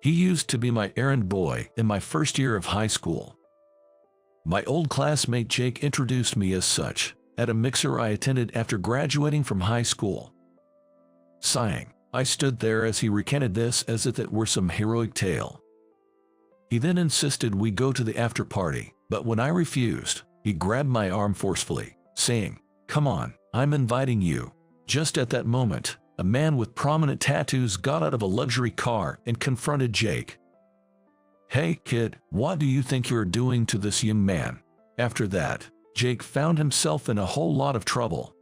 He used to be my errand boy in my first year of high school. My old classmate Jake introduced me as such at a mixer I attended after graduating from high school. Sighing, I stood there as he recanted this as if it were some heroic tale. He then insisted we go to the after party, but when I refused, he grabbed my arm forcefully, saying, "Come on, I'm inviting you." Just at that moment, a man with prominent tattoos got out of a luxury car and confronted Jake. "Hey, kid, what do you think you're doing to this young man?" After that, Jake found himself in a whole lot of trouble.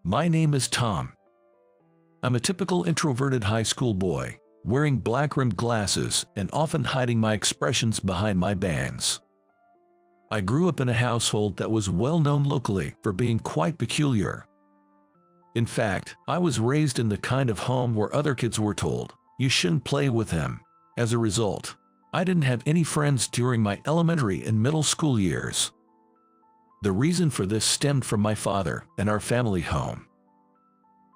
My name is Tom. I'm a typical introverted high school boy, wearing black-rimmed glasses and often hiding my expressions behind my bangs. I grew up in a household that was well known locally for being quite peculiar. In fact, I was raised in the kind of home where other kids were told, "You shouldn't play with him." As a result, I didn't have any friends during my elementary and middle school years. The reason for this stemmed from my father and our family home.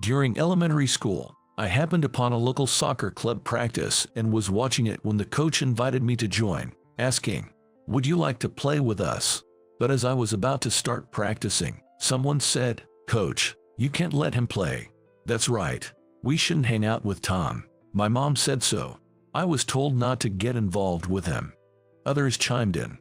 During elementary school, I happened upon a local soccer club practice and was watching it when the coach invited me to join, asking, "Would you like to play with us?" But as I was about to start practicing, someone said, "Coach, you can't let him play." "That's right. We shouldn't hang out with Tom. My mom said so." I was told not to get involved with him. Others chimed in.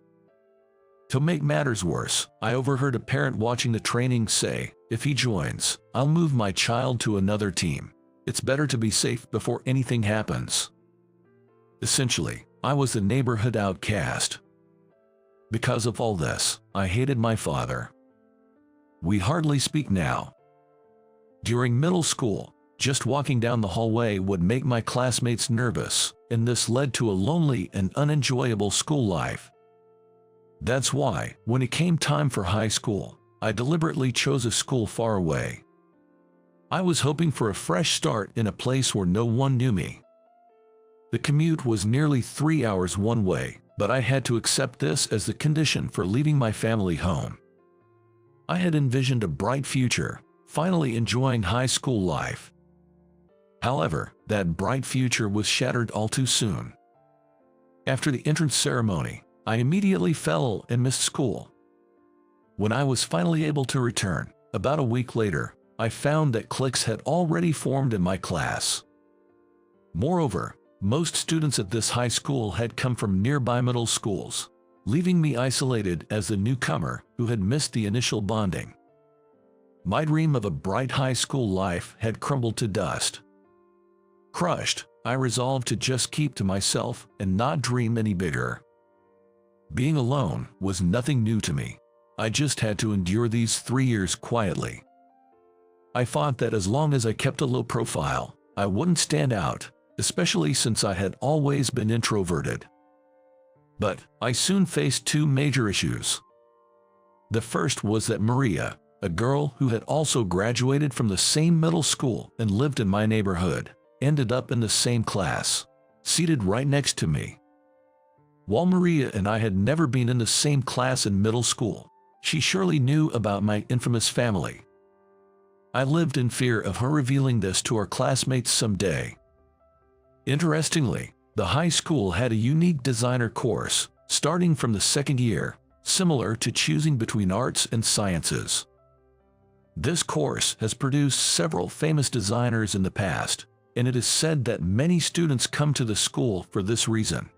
To make matters worse, I overheard a parent watching the training say, "If he joins, I'll move my child to another team. It's better to be safe before anything happens." Essentially, I was the neighborhood outcast. Because of all this, I hated my father. We hardly speak now. During middle school, just walking down the hallway would make my classmates nervous, and this led to a lonely and unenjoyable school life. That's why, when it came time for high school, I deliberately chose a school far away. I was hoping for a fresh start in a place where no one knew me. The commute was nearly 3 hours one way, but I had to accept this as the condition for leaving my family home. I had envisioned a bright future, finally enjoying high school life. However, that bright future was shattered all too soon. After the entrance ceremony, I immediately fell and missed school. When I was finally able to return, about a week later, I found that cliques had already formed in my class. Moreover, most students at this high school had come from nearby middle schools, leaving me isolated as the newcomer who had missed the initial bonding. My dream of a bright high school life had crumbled to dust. Crushed, I resolved to just keep to myself and not dream any bigger. Being alone was nothing new to me. I just had to endure these 3 years quietly. I thought that as long as I kept a low profile, I wouldn't stand out, especially since I had always been introverted. But I soon faced two major issues. The first was that Maria, a girl who had also graduated from the same middle school and lived in my neighborhood, ended up in the same class, seated right next to me. While Maria and I had never been in the same class in middle school, she surely knew about my infamous family. I lived in fear of her revealing this to our classmates someday. Interestingly, the high school had a unique designer course, starting from the second year, similar to choosing between arts and sciences. This course has produced several famous designers in the past, and it is said that many students come to the school for this reason.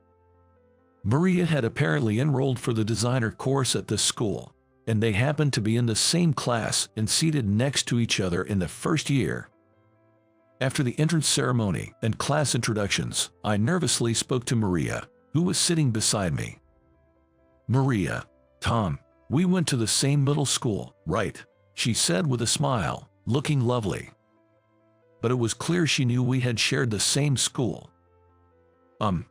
Maria had apparently enrolled for the designer course at this school, and they happened to be in the same class and seated next to each other in the first year. After the entrance ceremony and class introductions, I nervously spoke to Maria, who was sitting beside me. "Maria, Tom, we went to the same middle school, right?" she said with a smile, looking lovely. But it was clear she knew we had shared the same school.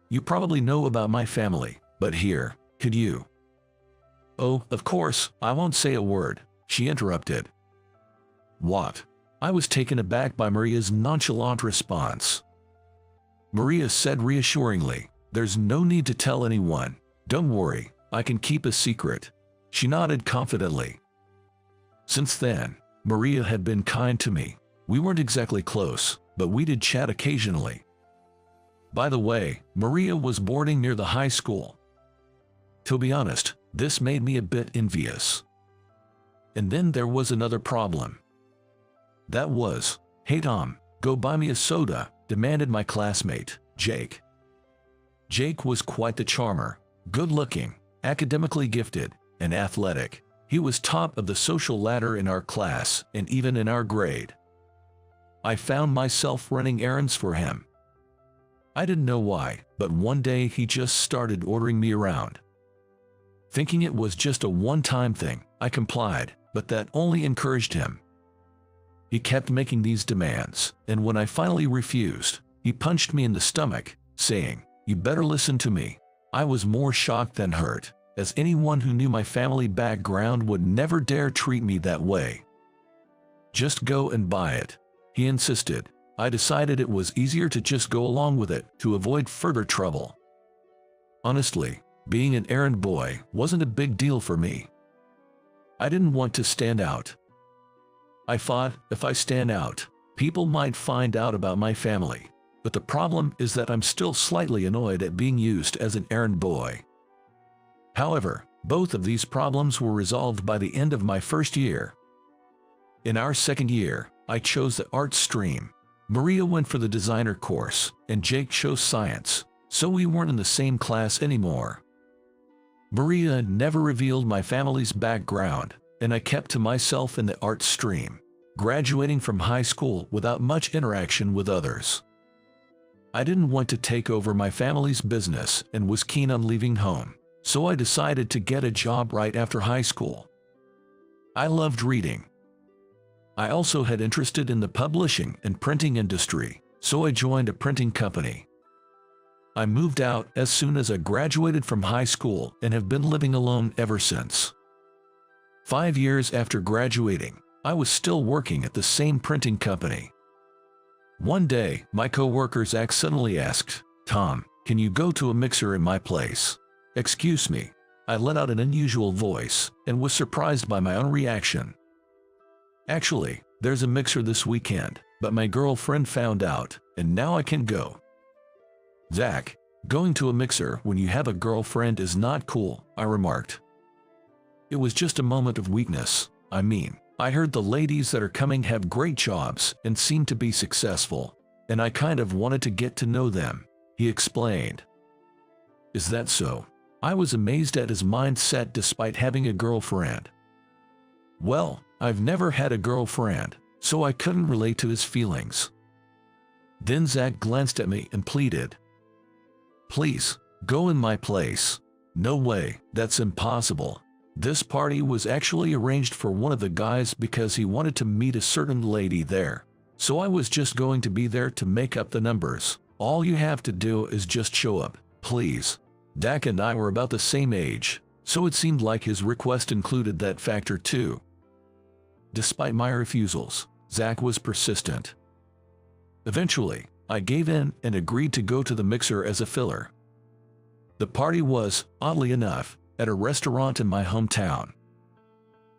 You probably know about my family, but here, could you?" "Oh, of course, I won't say a word," she interrupted. "What?" I was taken aback by Maria's nonchalant response. Maria said reassuringly, "There's no need to tell anyone. Don't worry, I can keep a secret." She nodded confidently. Since then, Maria had been kind to me. We weren't exactly close, but we did chat occasionally. By the way, Maria was boarding near the high school. To be honest, this made me a bit envious. And then there was another problem. That was, "Hey Tom, go buy me a soda," demanded my classmate, Jake. Jake was quite the charmer, good-looking, academically gifted, and athletic. He was top of the social ladder in our class and even in our grade. I found myself running errands for him. I didn't know why, but one day he just started ordering me around. Thinking it was just a one-time thing, I complied, but that only encouraged him. He kept making these demands, and when I finally refused, he punched me in the stomach, saying, "You better listen to me." I was more shocked than hurt, as anyone who knew my family background would never dare treat me that way. "Just go and buy it," he insisted. I decided it was easier to just go along with it to avoid further trouble. Honestly, being an errand boy wasn't a big deal for me. I didn't want to stand out. I thought, if I stand out, people might find out about my family. But the problem is that I'm still slightly annoyed at being used as an errand boy. However, both of these problems were resolved by the end of my first year. In our second year, I chose the art stream. Maria went for the designer course, and Jake chose science, so we weren't in the same class anymore. Maria never revealed my family's background, and I kept to myself in the art stream, graduating from high school without much interaction with others. I didn't want to take over my family's business and was keen on leaving home, so I decided to get a job right after high school. I loved reading. I also had interest in the publishing and printing industry, so I joined a printing company. I moved out as soon as I graduated from high school and have been living alone ever since. 5 years after graduating, I was still working at the same printing company. One day, my co-worker Zach suddenly asked, "Tom, can you go to a mixer in my place?" "Excuse me." I let out an unusual voice and was surprised by my own reaction. "Actually, there's a mixer this weekend, but my girlfriend found out, and now I can go." "Zach, going to a mixer when you have a girlfriend is not cool," I remarked. It was just a moment of weakness. I mean, I heard the ladies that are coming have great jobs and seem to be successful, and I kind of wanted to get to know them, he explained. "Is that so?" I was amazed at his mindset despite having a girlfriend. Well, I've never had a girlfriend, so I couldn't relate to his feelings. Then Zach glanced at me and pleaded, "Please, go in my place." "No way, that's impossible." This party was actually arranged for one of the guys because he wanted to meet a certain lady there. So I was just going to be there to make up the numbers. "All you have to do is just show up, please." Dak and I were about the same age, so it seemed like his request included that factor too. Despite my refusals, Zach was persistent. Eventually, I gave in and agreed to go to the mixer as a filler. The party was, oddly enough, at a restaurant in my hometown.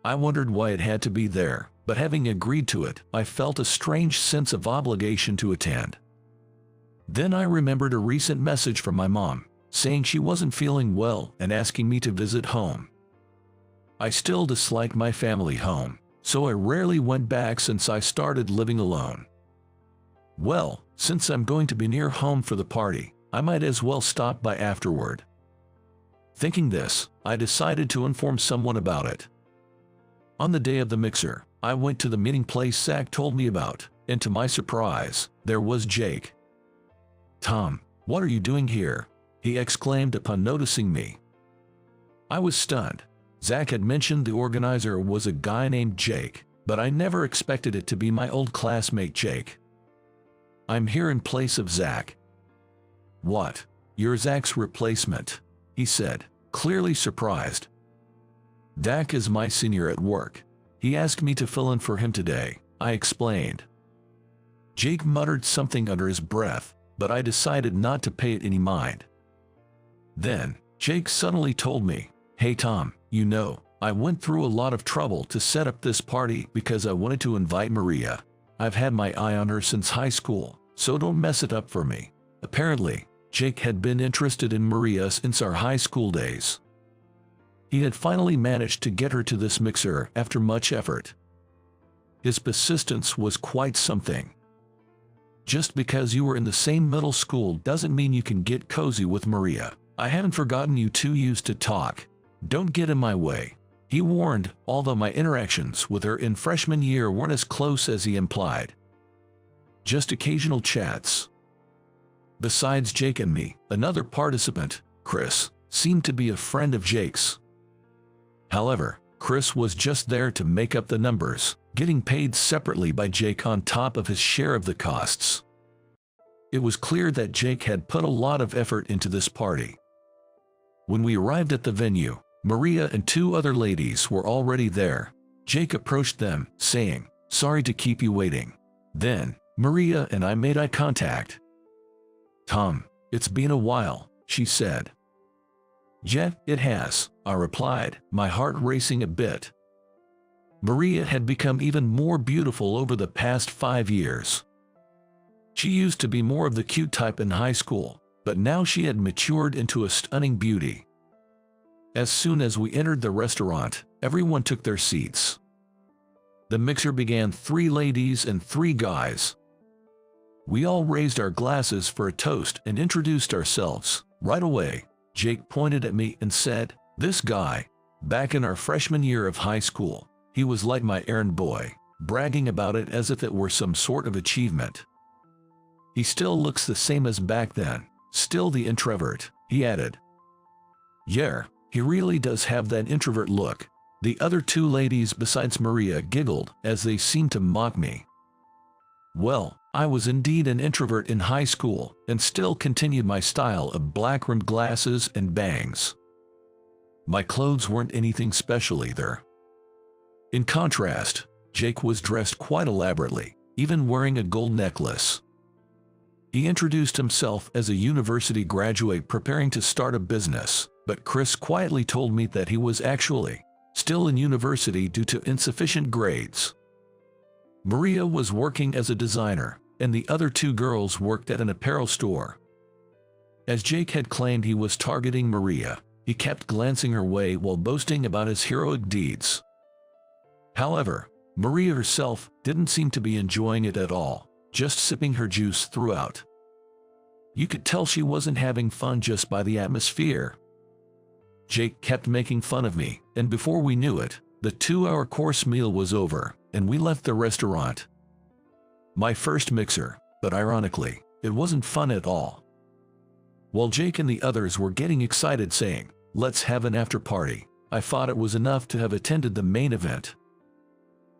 I wondered why it had to be there, but having agreed to it, I felt a strange sense of obligation to attend. Then I remembered a recent message from my mom, saying she wasn't feeling well and asking me to visit home. I still dislike my family home, so I rarely went back since I started living alone. Well, since I'm going to be near home for the party, I might as well stop by afterward. Thinking this, I decided to inform someone about it. On the day of the mixer, I went to the meeting place Zach told me about, and to my surprise, there was Jake. "Tom, what are you doing here?" he exclaimed upon noticing me. I was stunned. Zach had mentioned the organizer was a guy named Jake, but I never expected it to be my old classmate Jake. "I'm here in place of Zach." "What? You're Zach's replacement?" he said, clearly surprised. "Dak is my senior at work. He asked me to fill in for him today," I explained. Jake muttered something under his breath, but I decided not to pay it any mind. Then, Jake suddenly told me, "Hey Tom, you know, I went through a lot of trouble to set up this party because I wanted to invite Maria. I've had my eye on her since high school, so don't mess it up for me." Apparently, Jake had been interested in Maria since our high school days. He had finally managed to get her to this mixer after much effort. His persistence was quite something. Just because you were in the same middle school doesn't mean you can get cozy with Maria. I haven't forgotten you two used to talk. Don't get in my way, he warned, although my interactions with her in freshman year weren't as close as he implied. Just occasional chats. Besides Jake and me, another participant, Chris, seemed to be a friend of Jake's. However, Chris was just there to make up the numbers, getting paid separately by Jake on top of his share of the costs. It was clear that Jake had put a lot of effort into this party. When we arrived at the venue, Maria and two other ladies were already there. Jake approached them, saying, "Sorry to keep you waiting." Then, Maria and I made eye contact. "Tom, it's been a while," she said. "Yeah, it has," I replied, my heart racing a bit. Maria had become even more beautiful over the past 5 years. She used to be more of the cute type in high school, but now she had matured into a stunning beauty. As soon as we entered the restaurant, everyone took their seats. The mixer began 3 ladies and 3 guys. We all raised our glasses for a toast and introduced ourselves. Right away, Jake pointed at me and said, "This guy, back in our freshman year of high school, he was like my errand boy," bragging about it as if it were some sort of achievement. "He still looks the same as back then, still the introvert," he added. "Yeah, he really does have that introvert look." The other 2 ladies besides Maria giggled as they seemed to mock me. Well, I was indeed an introvert in high school and still continued my style of black-rimmed glasses and bangs. My clothes weren't anything special either. In contrast, Jake was dressed quite elaborately, even wearing a gold necklace. He introduced himself as a university graduate preparing to start a business, but Chris quietly told me that he was actually still in university due to insufficient grades. Maria was working as a designer, and the other 2 girls worked at an apparel store. As Jake had claimed he was targeting Maria, he kept glancing her way while boasting about his heroic deeds. However, Maria herself didn't seem to be enjoying it at all, just sipping her juice throughout. You could tell she wasn't having fun just by the atmosphere. Jake kept making fun of me, and before we knew it, the 2-hour course meal was over, and we left the restaurant. My first mixer, but ironically, it wasn't fun at all. While Jake and the others were getting excited saying, "Let's have an after party," I thought it was enough to have attended the main event.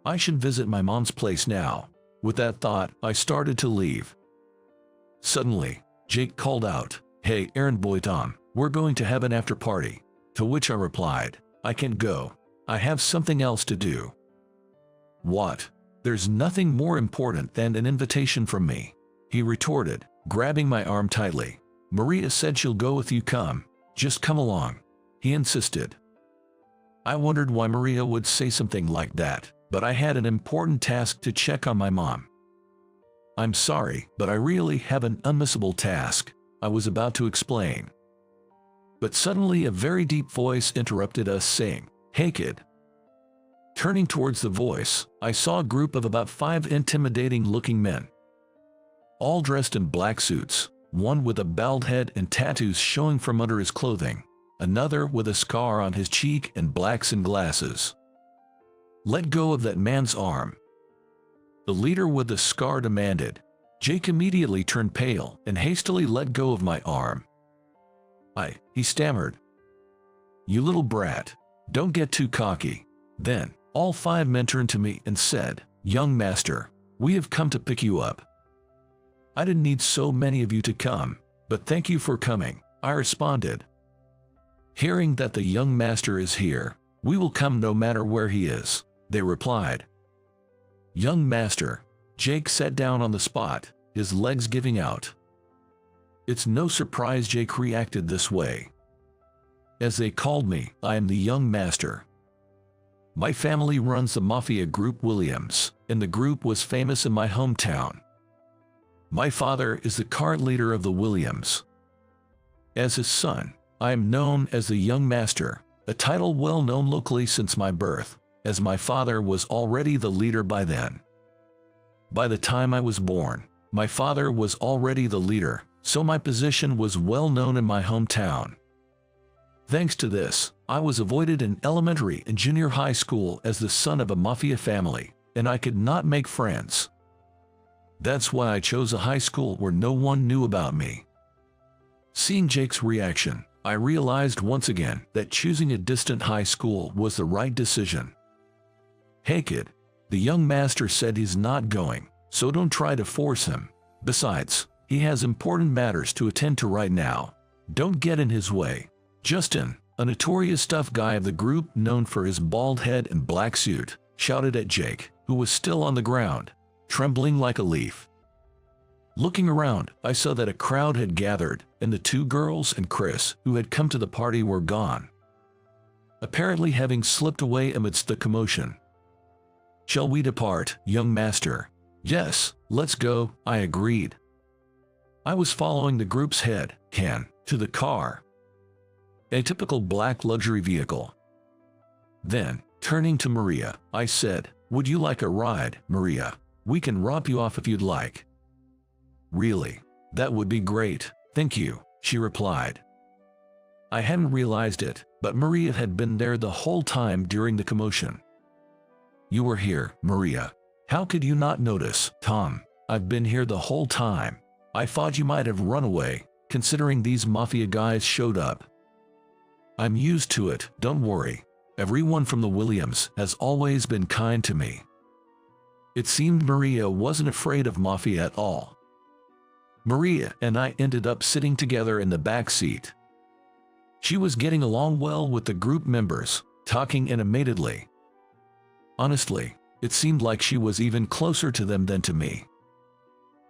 I should visit my mom's place now. With that thought, I started to leave. Suddenly, Jake called out, "Hey, errand boy Tom, we're going to have an after party." To which I replied, "I can't go. I have something else to do." "What? There's nothing more important than an invitation from me," he retorted, grabbing my arm tightly. "Maria said she'll go if you come. Just come along," he insisted. I wondered why Maria would say something like that, but I had an important task to check on my mom. "I'm sorry, but I really have an unmissable task," I was about to explain. But suddenly a very deep voice interrupted us saying, "Hey kid." Turning towards the voice, I saw a group of about 5 intimidating-looking men. All dressed in black suits, one with a bald head and tattoos showing from under his clothing, another with a scar on his cheek and black sunglasses. "Let go of that man's arm," the leader with the scar demanded. Jake immediately turned pale and hastily let go of my arm. He stammered. "You little brat, don't get too cocky." Then, all 5 men turned to me and said, "Young master, we have come to pick you up." "I didn't need so many of you to come, but thank you for coming," I responded. "Hearing that the young master is here, we will come no matter where he is," they replied. "Young master," Jake sat down on the spot, his legs giving out. It's no surprise Jake reacted this way. As they called me, I am the young master. My family runs the mafia group Williams, and the group was famous in my hometown. My father is the current leader of the Williams. As his son, I am known as the Young Master, a title well known locally since my birth, as my father was already the leader by then. By the time I was born, my father was already the leader, so my position was well known in my hometown. Thanks to this, I was avoided in elementary and junior high school as the son of a mafia family, and I could not make friends. That's why I chose a high school where no one knew about me. Seeing Jake's reaction, I realized once again that choosing a distant high school was the right decision. Hey kid, the young master said he's not going, so don't try to force him. Besides, he has important matters to attend to right now. Don't get in his way. Justin, a notorious tough guy of the group known for his bald head and black suit, shouted at Jake, who was still on the ground, trembling like a leaf. Looking around, I saw that a crowd had gathered, and the two girls and Chris, who had come to the party, were gone, apparently having slipped away amidst the commotion. Shall we depart, young master? Yes, let's go, I agreed. I was following the group's head, Ken, to the car. A typical black luxury vehicle. Then, turning to Maria, I said, "Would you like a ride, Maria? We can drop you off if you'd like." "Really? That would be great, thank you," she replied. I hadn't realized it, but Maria had been there the whole time during the commotion. "You were here, Maria. How could you not notice, Tom? I've been here the whole time. I thought you might have run away, considering these mafia guys showed up." "I'm used to it, don't worry. Everyone from the Williams has always been kind to me." It seemed Maria wasn't afraid of mafia at all. Maria and I ended up sitting together in the back seat. She was getting along well with the group members, talking animatedly. Honestly, it seemed like she was even closer to them than to me.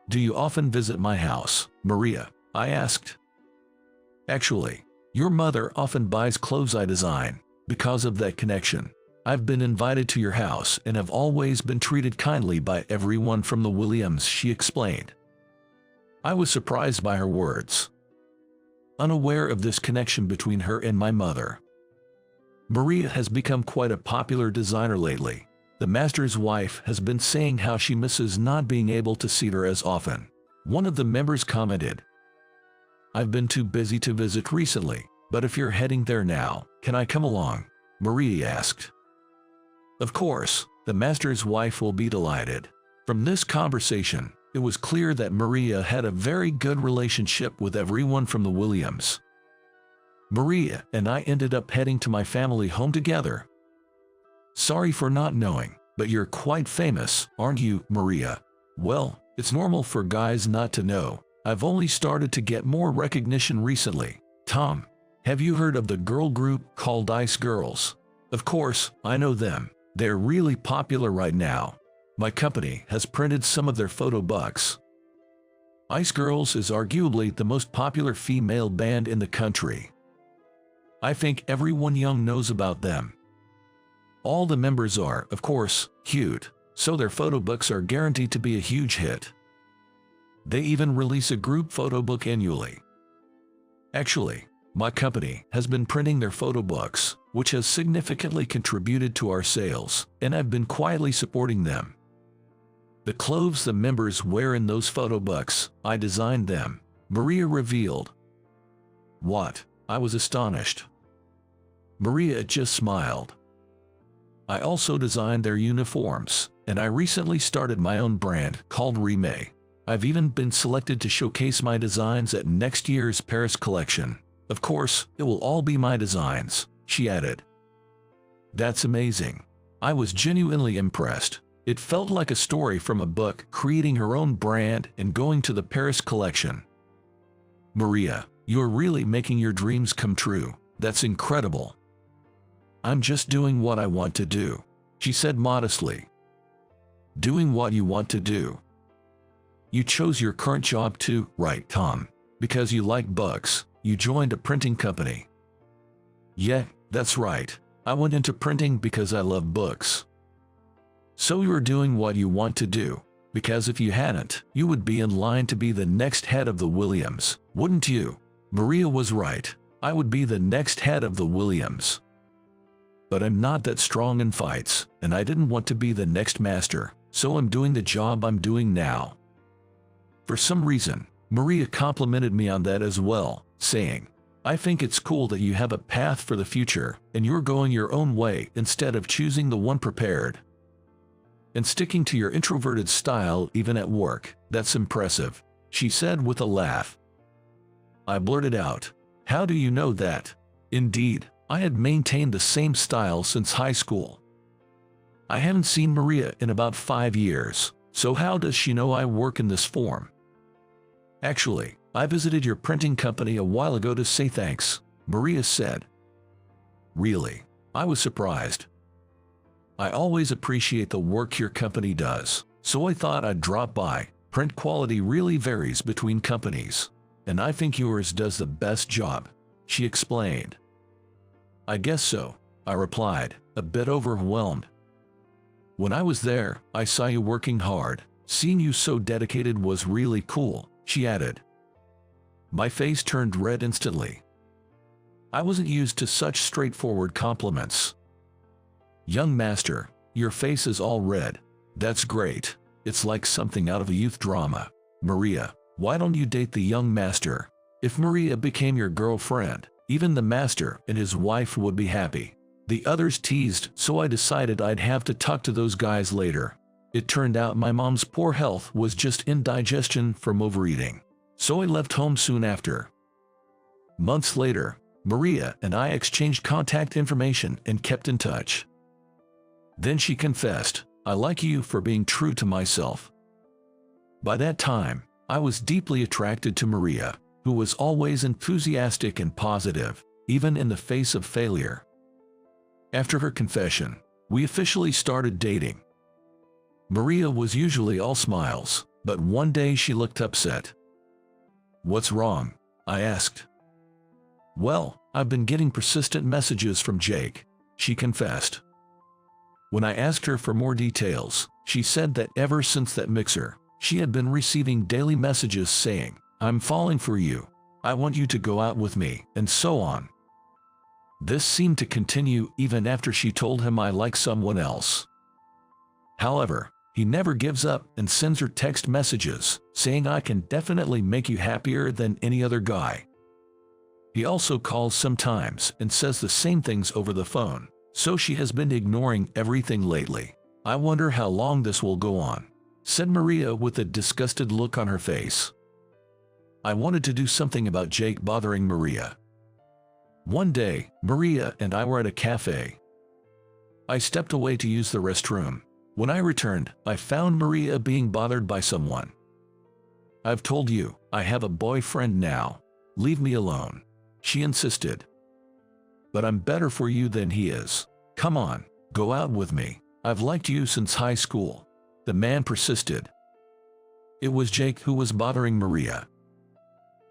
"Do you often visit my house, Maria?" I asked. "Actually, your mother often buys clothes I design. Because of that connection, I've been invited to your house and have always been treated kindly by everyone from the Williams," she explained. I was surprised by her words, unaware of this connection between her and my mother. Maria has become quite a popular designer lately. The master's wife has been saying how she misses not being able to see her as often. One of the members commented, "I've been too busy to visit recently, but if you're heading there now, can I come along?" Maria asked. Of course, the master's wife will be delighted. From this conversation, it was clear that Maria had a very good relationship with everyone from the Williams. Maria and I ended up heading to my family home together. "Sorry for not knowing, but you're quite famous, aren't you, Maria?" "Well, it's normal for guys not to know. I've only started to get more recognition recently. Tom, have you heard of the girl group called Ice Girls?" "Of course, I know them. They're really popular right now. My company has printed some of their photo books." Ice Girls is arguably the most popular female band in the country. I think everyone young knows about them. All the members are, of course, cute, so their photo books are guaranteed to be a huge hit. They even release a group photo book annually. Actually, my company has been printing their photo books, which has significantly contributed to our sales, and I've been quietly supporting them. The clothes the members wear in those photo books, I designed them, Maria revealed. What? I was astonished. Maria just smiled. I also designed their uniforms, and I recently started my own brand called Remake. I've even been selected to showcase my designs at next year's Paris collection. Of course, it will all be my designs, she added. That's amazing. I was genuinely impressed. It felt like a story from a book, creating her own brand and going to the Paris collection. Maria, you're really making your dreams come true. That's incredible. I'm just doing what I want to do, she said modestly. Doing what you want to do. You chose your current job too, right, Tom? Because you like books, you joined a printing company. Yeah, that's right. I went into printing because I love books. So you're doing what you want to do, because if you hadn't, you would be in line to be the next head of the Williams, wouldn't you? Maria was right. I would be the next head of the Williams. But I'm not that strong in fights, and I didn't want to be the next master, so I'm doing the job I'm doing now. For some reason, Maria complimented me on that as well, saying, I think it's cool that you have a path for the future, and you're going your own way instead of choosing the one prepared. And sticking to your introverted style even at work, that's impressive, she said with a laugh. I blurted out, how do you know that? Indeed, I had maintained the same style since high school. I haven't seen Maria in about 5 years, so how does she know I work in this form? Actually, I visited your printing company a while ago to say thanks, Maria said. Really? I was surprised. I always appreciate the work your company does, so I thought I'd drop by. Print quality really varies between companies, and I think yours does the best job, she explained. I guess so, I replied, a bit overwhelmed. When I was there, I saw you working hard. Seeing you so dedicated was really cool, she added. My face turned red instantly. I wasn't used to such straightforward compliments. Young master, your face is all red. That's great. It's like something out of a youth drama. Maria, why don't you date the young master? If Maria became your girlfriend, even the master and his wife would be happy. The others teased, so I decided I'd have to talk to those guys later. It turned out my mom's poor health was just indigestion from overeating, so I left home soon after. Months later, Maria and I exchanged contact information and kept in touch. Then she confessed, I like you for being true to myself. By that time, I was deeply attracted to Maria, who was always enthusiastic and positive, even in the face of failure. After her confession, we officially started dating. Maria was usually all smiles, but one day she looked upset. What's wrong? I asked. Well, I've been getting persistent messages from Jake, she confessed. When I asked her for more details, she said that ever since that mixer, she had been receiving daily messages saying, I'm falling for you, I want you to go out with me, and so on. This seemed to continue even after she told him I like someone else. However, he never gives up and sends her text messages, saying I can definitely make you happier than any other guy. He also calls sometimes and says the same things over the phone, so she has been ignoring everything lately. I wonder how long this will go on, said Maria with a disgusted look on her face. I wanted to do something about Jake bothering Maria. One day, Maria and I were at a cafe. I stepped away to use the restroom. When I returned, I found Maria being bothered by someone. I've told you, I have a boyfriend now. Leave me alone, she insisted. But I'm better for you than he is. Come on, go out with me. I've liked you since high school. The man persisted. It was Jake who was bothering Maria.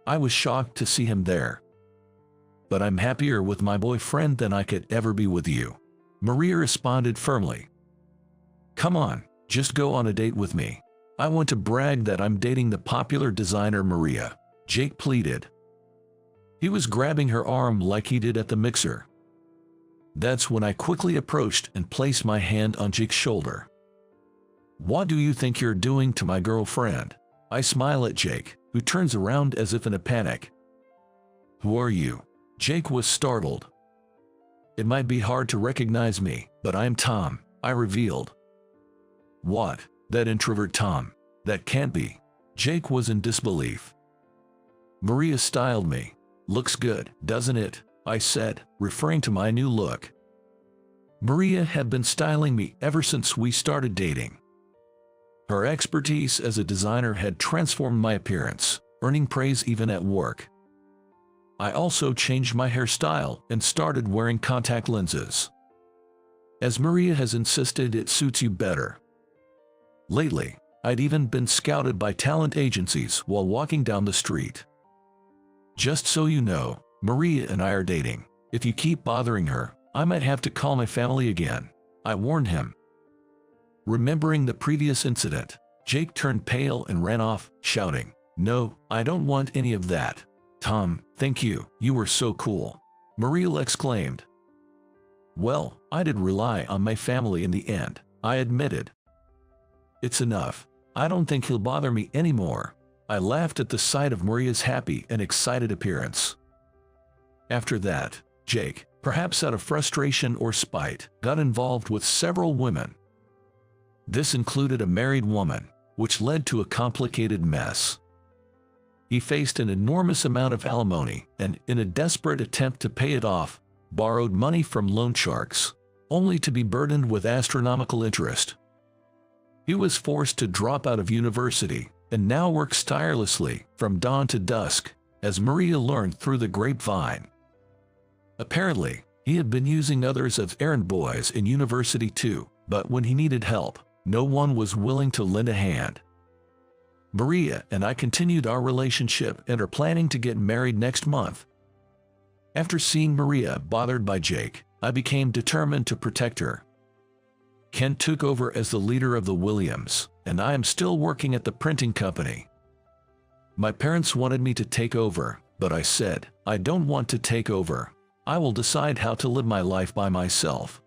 I was shocked to see him there. But I'm happier with my boyfriend than I could ever be with you, Maria responded firmly. Come on, just go on a date with me. I want to brag that I'm dating the popular designer Maria, Jake pleaded. He was grabbing her arm like he did at the mixer. That's when I quickly approached and placed my hand on Jake's shoulder. What do you think you're doing to my girlfriend? I smile at Jake, who turns around as if in a panic. Who are you? Jake was startled. It might be hard to recognize me, but I'm Tom, I revealed. What? That introvert Tom? That can't be. Jake was in disbelief. Maria styled me. Looks good, doesn't it? I said, referring to my new look. Maria had been styling me ever since we started dating. Her expertise as a designer had transformed my appearance, earning praise even at work. I also changed my hairstyle and started wearing contact lenses. As Maria has insisted, it suits you better. Lately, I'd even been scouted by talent agencies while walking down the street. Just so you know, Maria and I are dating. If you keep bothering her, I might have to call my family again, I warned him. Remembering the previous incident, Jake turned pale and ran off, shouting, No, I don't want any of that. Tom, "Thank you, you were so cool," Maria exclaimed. "Well, I did rely on my family in the end," I admitted. "It's enough. I don't think he'll bother me anymore." I laughed at the sight of Maria's happy and excited appearance. After that, Jake, perhaps out of frustration or spite, got involved with several women. This included a married woman, which led to a complicated mess. He faced an enormous amount of alimony and, in a desperate attempt to pay it off, borrowed money from loan sharks, only to be burdened with astronomical interest. He was forced to drop out of university and now works tirelessly from dawn to dusk, as Maria learned through the grapevine. Apparently, he had been using others as errand boys in university too, but when he needed help, no one was willing to lend a hand. Maria and I continued our relationship and are planning to get married next month. After seeing Maria bothered by Jake, I became determined to protect her. Ken took over as the leader of the Williams, and I am still working at the printing company. My parents wanted me to take over, but I said, "I don't want to take over. I will decide how to live my life by myself."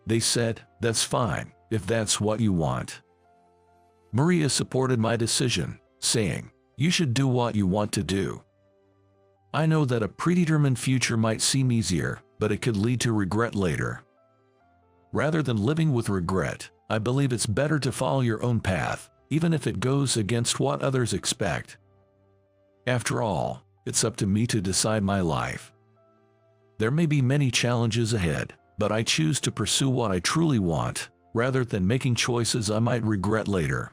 They said, "That's fine, if that's what you want." Maria supported my decision, saying, "You should do what you want to do." I know that a predetermined future might seem easier, but it could lead to regret later. Rather than living with regret, I believe it's better to follow your own path, even if it goes against what others expect. After all, it's up to me to decide my life. There may be many challenges ahead, but I choose to pursue what I truly want, rather than making choices I might regret later.